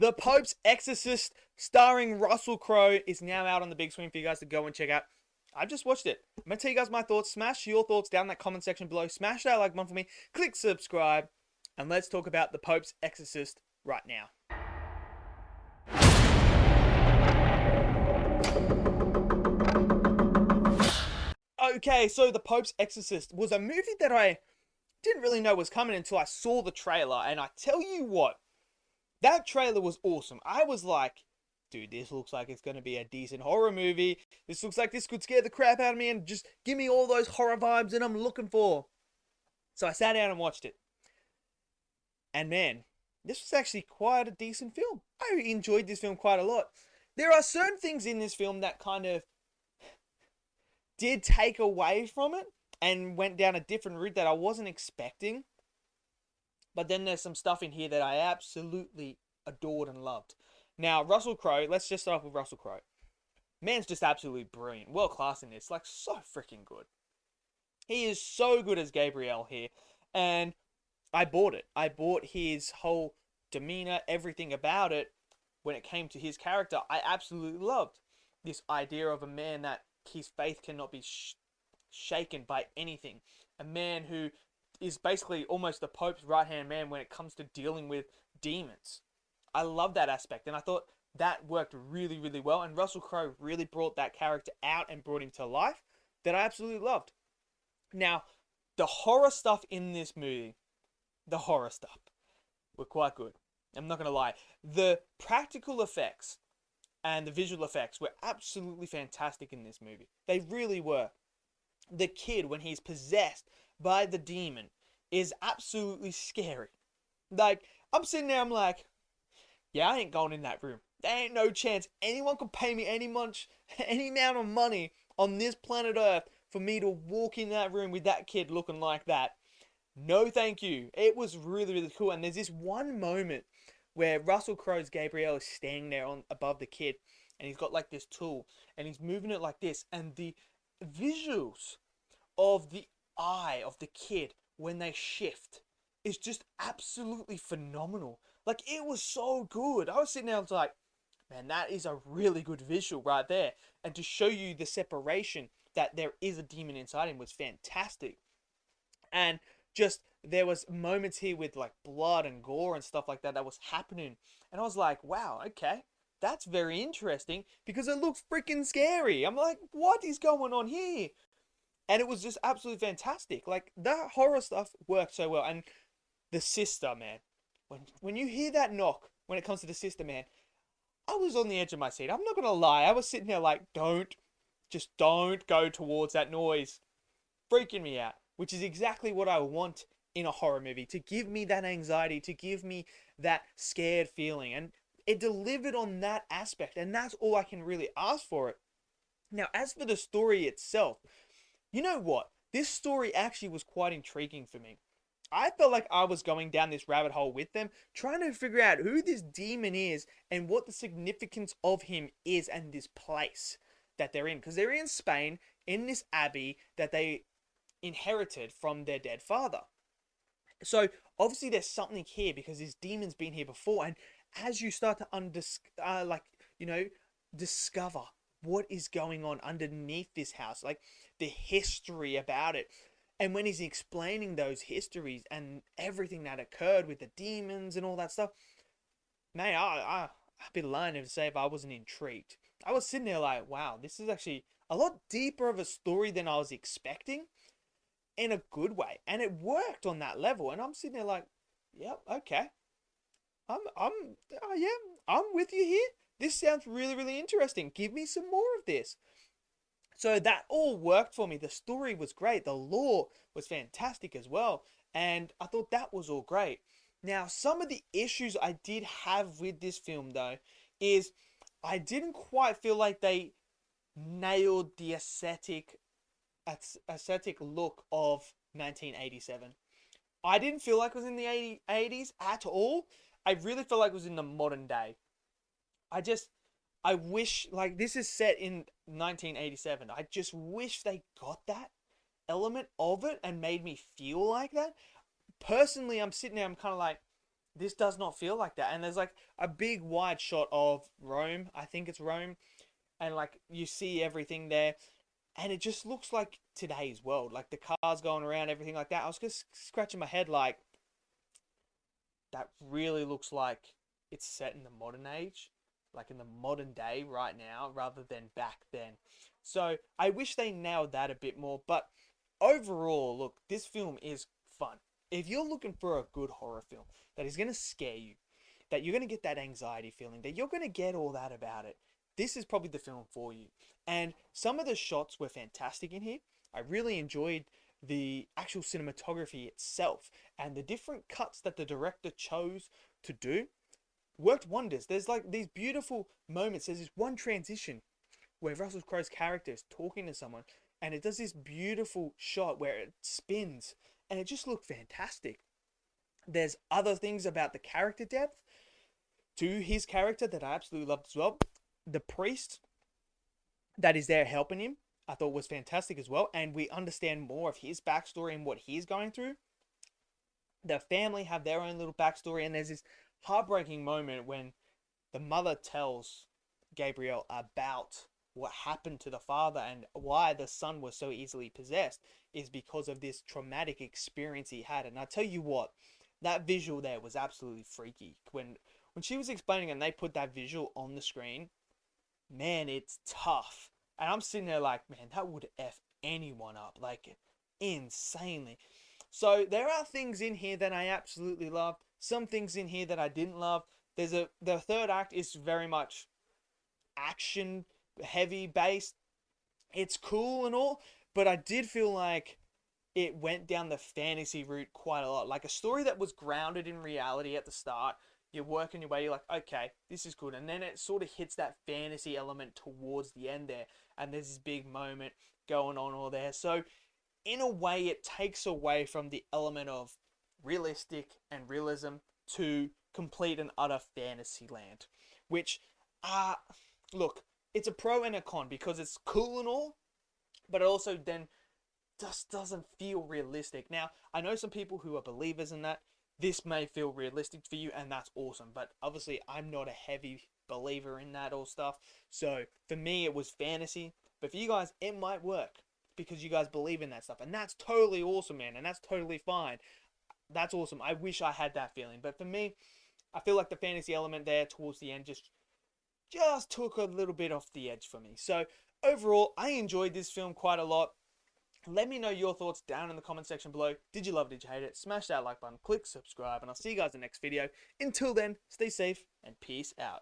The Pope's Exorcist, starring Russell Crowe, is now out on the big screen for you guys to go and check out. I've just watched it. I'm going to tell you guys my thoughts. Smash your thoughts down in that comment section below. Smash that like button for me. Click subscribe. And let's talk about The Pope's Exorcist right now. Okay, so The Pope's Exorcist was a movie that I didn't really know was coming until I saw the trailer. And I tell you what, that trailer was awesome. I was like, dude, this looks like it's going to be a decent horror movie. This looks like this could scare the crap out of me and just give me all those horror vibes that I'm looking for. So I sat down and watched it. And man, this was actually quite a decent film. I enjoyed this film quite a lot. There are certain things in this film that kind of did take away from it and went down a different route that I wasn't expecting. But then there's some stuff in here that I absolutely adored and loved. Now, Russell Crowe, let's just start off with Russell Crowe. Man's just absolutely brilliant. World class in this. Like, so freaking good. He is so good as Gabriele here. And I bought it. I bought his whole demeanor, everything about it. When it came to his character, I absolutely loved this idea of a man that his faith cannot be shaken by anything. A man who is basically almost the Pope's right-hand man when it comes to dealing with demons. I love that aspect, and I thought that worked really, really well, and Russell Crowe really brought that character out and brought him to life that I absolutely loved. Now, the horror stuff in this movie, were quite good. I'm not going to lie. The practical effects and the visual effects were absolutely fantastic in this movie. They really were. The kid, when he's possessed by the demon, is absolutely scary. Like, I'm sitting there, I'm like, yeah, I ain't going in that room. There ain't no chance anyone could pay me any amount of money on this planet Earth for me to walk in that room with that kid looking like that. No, thank you. It was really, really cool. And there's this one moment where Russell Crowe's Gabriele is standing there above the kid, and he's got like this tool, and he's moving it like this, and the visuals of the eye of the kid when they shift is just absolutely phenomenal. Like, it was so good. I was sitting there, I was like, man, that is a really good visual right there. And to show you the separation that there is a demon inside him was fantastic. And just, there was moments here with like blood and gore and stuff like that was happening. And I was like, wow, okay, that's very interesting because it looks freaking scary. I'm like, what is going on here? And it was just absolutely fantastic. Like, that horror stuff worked so well. And the sister, man. When you hear that knock, when it comes to the sister, man, I was on the edge of my seat. I'm not going to lie. I was sitting there like, just don't go towards that noise. Freaking me out. Which is exactly what I want in a horror movie. To give me that anxiety, to give me that scared feeling. And it delivered on that aspect. And that's all I can really ask for it. Now, as for the story itself, you know what? This story actually was quite intriguing for me. I felt like I was going down this rabbit hole with them, trying to figure out who this demon is and what the significance of him is and this place that they're in. Because they're in Spain, in this abbey that they inherited from their dead father. So, obviously there's something here because this demon's been here before. And as you start to discover what is going on underneath this house, like the history about it. And when he's explaining those histories and everything that occurred with the demons and all that stuff, man, I'd be lying to say if I wasn't intrigued. I was sitting there like, wow, this is actually a lot deeper of a story than I was expecting in a good way. And it worked on that level. And I'm sitting there like, yep, okay. I'm with you here. This sounds really, really interesting. Give me some more of this. So that all worked for me. The story was great. The lore was fantastic as well. And I thought that was all great. Now, some of the issues I did have with this film, though, is I didn't quite feel like they nailed the aesthetic look of 1987. I didn't feel like it was in the 80s at all. I really felt like it was in the modern day. I wish, like, this is set in 1987. I just wish they got that element of it and made me feel like that. Personally, I'm sitting there, I'm kind of like, this does not feel like that. And there's like a big wide shot of Rome. I think it's Rome. And like you see everything there. And it just looks like today's world. Like the cars going around, everything like that. I was just scratching my head like, that really looks like it's set in the modern age. Like in the modern day right now, rather than back then. So I wish they nailed that a bit more. But overall, look, this film is fun. If you're looking for a good horror film that is going to scare you, that you're going to get that anxiety feeling, that you're going to get all that about it, this is probably the film for you. And some of the shots were fantastic in here. I really enjoyed the actual cinematography itself and the different cuts that the director chose to do worked wonders. There's like these beautiful moments. There's this one transition where Russell Crowe's character is talking to someone and it does this beautiful shot where it spins and it just looked fantastic. There's other things about the character depth to his character that I absolutely loved as well. The priest that is there helping him, I thought was fantastic as well. And we understand more of his backstory and what he's going through. The family have their own little backstory, and there's this heartbreaking moment when the mother tells Gabrielle about what happened to the father and why the son was so easily possessed is because of this traumatic experience he had. And I tell you what, that visual there was absolutely freaky. When she was explaining and they put that visual on the screen, man, it's tough. And I'm sitting there like, man, that would F anyone up, like insanely. So there are things in here that I absolutely loved. Some things in here that I didn't love. The third act is very much action heavy based. It's cool and all, but I did feel like it went down the fantasy route quite a lot. Like a story that was grounded in reality at the start. You're working your way, you're like, okay, this is good. And then it sort of hits that fantasy element towards the end there. And there's this big moment going on all there. So in a way, it takes away from the element of realistic and realism to complete and utter fantasy land. Which, look, it's a pro and a con because it's cool and all, but it also then just doesn't feel realistic. Now, I know some people who are believers in that. This may feel realistic for you, and that's awesome. But obviously, I'm not a heavy believer in that all stuff. So for me, it was fantasy. But for you guys, it might work because you guys believe in that stuff. And that's totally awesome, man. And that's totally fine. That's awesome. I wish I had that feeling. But for me, I feel like the fantasy element there towards the end just took a little bit off the edge for me. So overall, I enjoyed this film quite a lot. Let me know your thoughts down in the comment section below. Did you love it? Did you hate it? Smash that like button, click subscribe, and I'll see you guys in the next video. Until then, stay safe and peace out.